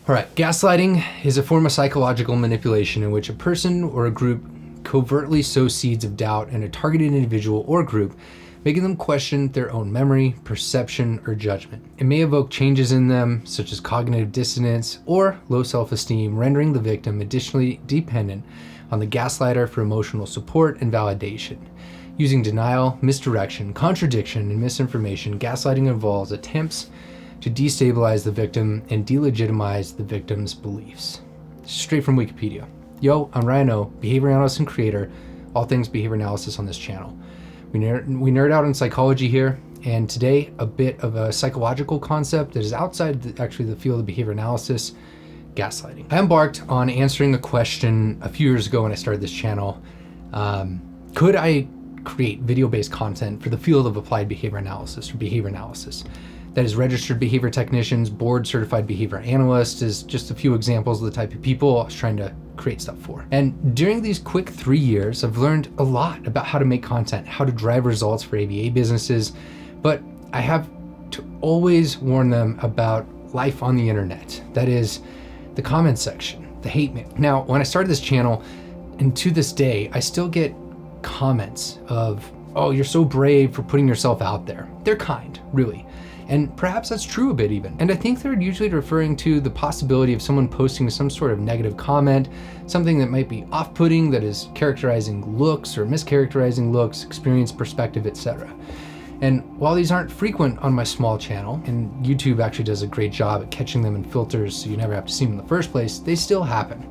All right, gaslighting is a form of psychological manipulation in which a person or a group covertly sows seeds of doubt in a targeted individual or group, making them question their own memory, perception, or judgment. It may evoke changes in them, such as cognitive dissonance or low self-esteem, rendering the victim additionally dependent on the gaslighter for emotional support and validation. Using denial, misdirection, contradiction, and misinformation, gaslighting involves attempts to destabilize the victim and delegitimize the victim's beliefs. Straight from Wikipedia. Yo, I'm Ryan O, behavior analyst and creator, all things behavior analysis on this channel. We nerd out in psychology here, and today a bit of a psychological concept that is outside the field of behavior analysis, gaslighting. I embarked on answering a question a few years ago when I started this channel. Could I create video-based content for the field of applied behavior analysis or behavior analysis? That is, registered behavior technicians, board certified behavior analysts is just a few examples of the type of people I was trying to create stuff for. And during these quick 3 years, I've learned a lot about how to make content, how to drive results for ABA businesses, but I have to always warn them about life on the internet. That is, the comment section, the hate mail. Now, when I started this channel, and to this day, I still get comments of, oh, you're so brave for putting yourself out there. They're kind, really. And perhaps that's true a bit even. And I think they're usually referring to the possibility of someone posting some sort of negative comment, something that might be off-putting, that is characterizing looks or mischaracterizing looks, experience, perspective, etc. And while these aren't frequent on my small channel, and YouTube actually does a great job at catching them in filters so you never have to see them in the first place, they still happen.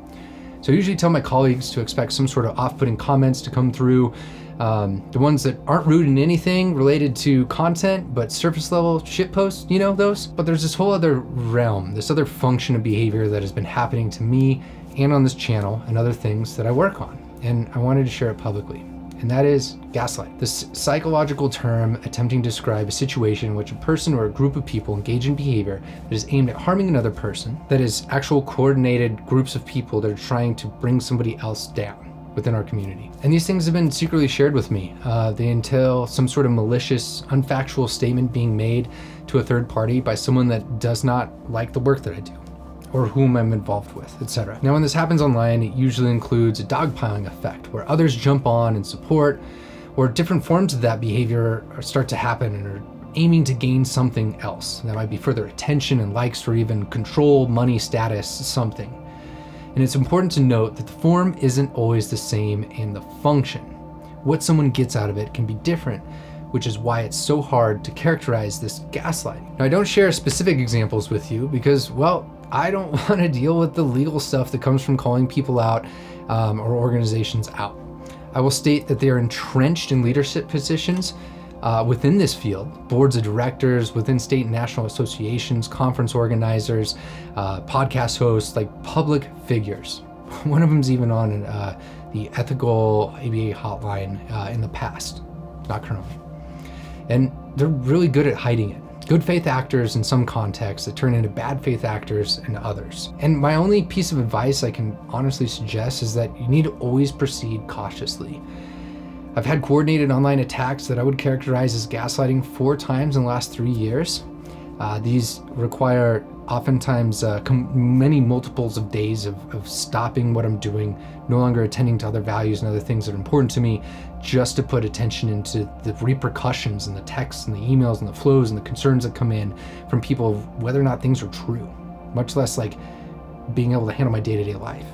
So I usually tell my colleagues to expect some sort of off-putting comments to come through, the ones that aren't rude in anything related to content, but surface level shit posts, you know those? But there's this whole other realm, this other function of behavior that has been happening to me and on this channel and other things that I work on. And I wanted to share it publicly. And that is gaslight. This psychological term attempting to describe a situation in which a person or a group of people engage in behavior that is aimed at harming another person, that is actual coordinated groups of people that are trying to bring somebody else down within our community. And these things have been secretly shared with me. They entail some sort of malicious, unfactual statement being made to a third party by someone that does not like the work that I do, or whom I'm involved with, etc. Now, when this happens online, it usually includes a dogpiling effect, where others jump on and support, or different forms of that behavior start to happen and are aiming to gain something else. That might be further attention and likes, or even control, money, status, something. And it's important to note that the form isn't always the same in the function. What someone gets out of it can be different, which is why it's so hard to characterize this gaslighting. Now, I don't share specific examples with you because, well, I don't want to deal with the legal stuff that comes from calling people out or organizations out. I will state that they are entrenched in leadership positions within this field, boards of directors, within state and national associations, conference organizers, podcast hosts, like public figures. One of them's even on the ethical ABA hotline in the past, not currently. And they're really good at hiding it. Good faith actors in some contexts that turn into bad faith actors in others. And my only piece of advice I can honestly suggest is that you need to always proceed cautiously. I've had coordinated online attacks that I would characterize as gaslighting 4 times in the last 3 years. These require oftentimes many multiples of days of stopping what I'm doing, no longer attending to other values and other things that are important to me, just to put attention into the repercussions and the texts and the emails and the flows and the concerns that come in from people of whether or not things are true, much less like being able to handle my day-to-day life.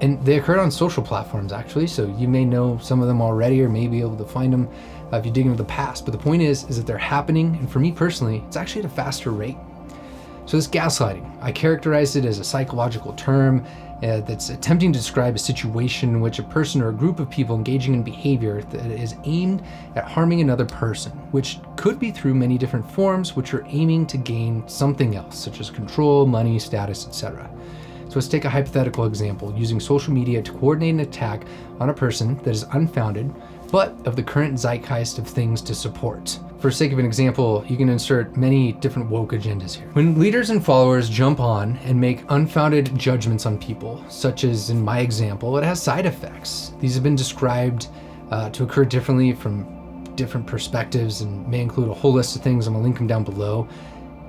And they occurred on social platforms, actually, so you may know some of them already or may be able to find them if you dig into the past. But the point is that they're happening, and for me personally, it's actually at a faster rate. So this gaslighting, I characterize it as a psychological term that's attempting to describe a situation in which a person or a group of people engaging in behavior that is aimed at harming another person, which could be through many different forms, which are aiming to gain something else, such as control, money, status, etc. So let's take a hypothetical example, using social media to coordinate an attack on a person that is unfounded, but of the current zeitgeist of things to support. For sake of an example, you can insert many different woke agendas here. When leaders and followers jump on and make unfounded judgments on people, such as in my example, it has side effects. These have been described to occur differently from different perspectives and may include a whole list of things. I'm gonna link them down below.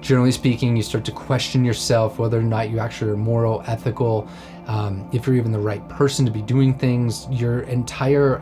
Generally speaking, you start to question yourself whether or not you actually are moral, ethical, if you're even the right person to be doing things. Your entire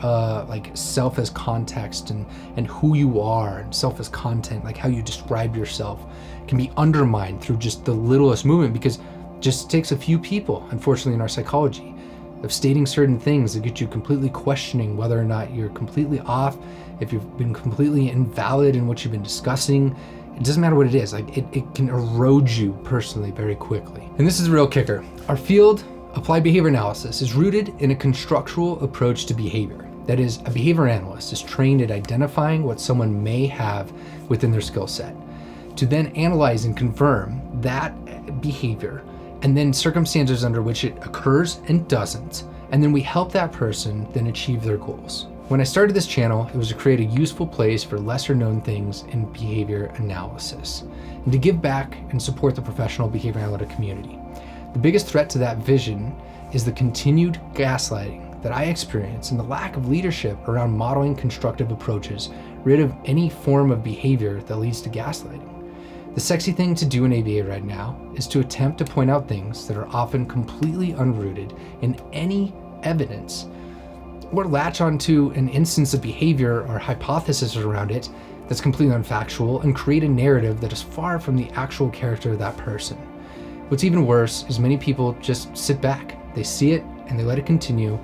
like self as context and who you are, and self as content, like how you describe yourself, can be undermined through just the littlest movement, because it just takes a few people, unfortunately, in our psychology, of stating certain things that get you completely questioning whether or not you're completely off, if you've been completely invalid in what you've been discussing. It doesn't matter what it is, like it can erode you personally very quickly. And this is the real kicker. Our field, applied behavior analysis, is rooted in a constructual approach to behavior. That is, a behavior analyst is trained at identifying what someone may have within their skill set, to then analyze and confirm that behavior, and then circumstances under which it occurs and doesn't, and then we help that person then achieve their goals. When I started this channel, it was to create a useful place for lesser known things in behavior analysis, and to give back and support the professional behavior analytic community. The biggest threat to that vision is the continued gaslighting that I experience, and the lack of leadership around modeling constructive approaches rid of any form of behavior that leads to gaslighting. The sexy thing to do in ABA right now is to attempt to point out things that are often completely unrooted in any evidence, or latch onto an instance of behavior or hypothesis around it that's completely unfactual, and create a narrative that is far from the actual character of that person. What's even worse is many people just sit back. They see it and they let it continue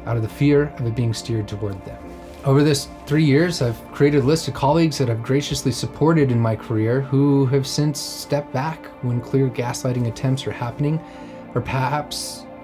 out of the fear of it being steered toward them. Over this 3 years, I've created a list of colleagues that I've graciously supported in my career who have since stepped back when clear gaslighting attempts are happening,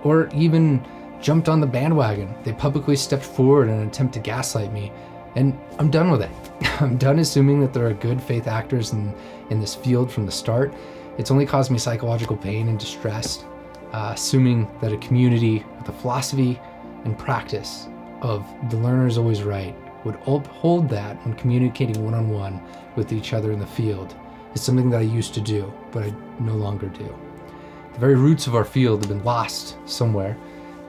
or even jumped on the bandwagon. They publicly stepped forward in an attempt to gaslight me, and I'm done with it. I'm done assuming that there are good faith actors in this field from the start. It's only caused me psychological pain and distress, assuming that a community with a philosophy and practice of the learner is always right would uphold that when communicating one-on-one with each other in the field. Is something that I used to do, but I no longer do. The very roots of our field have been lost somewhere,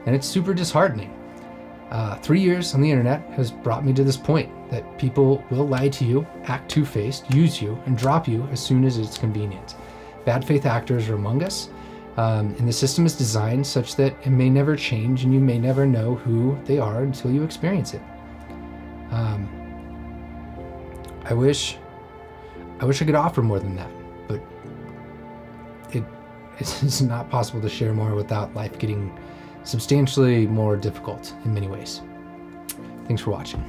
and it's super disheartening. 3 years on the internet has brought me to this point that people will lie to you, act two-faced, use you, and drop you as soon as it's convenient. Bad faith actors are among us, and the system is designed such that it may never change, and you may never know who they are until you experience it. I wish I could offer more than that, but it's not possible to share more without life getting substantially more difficult in many ways. Thanks for watching.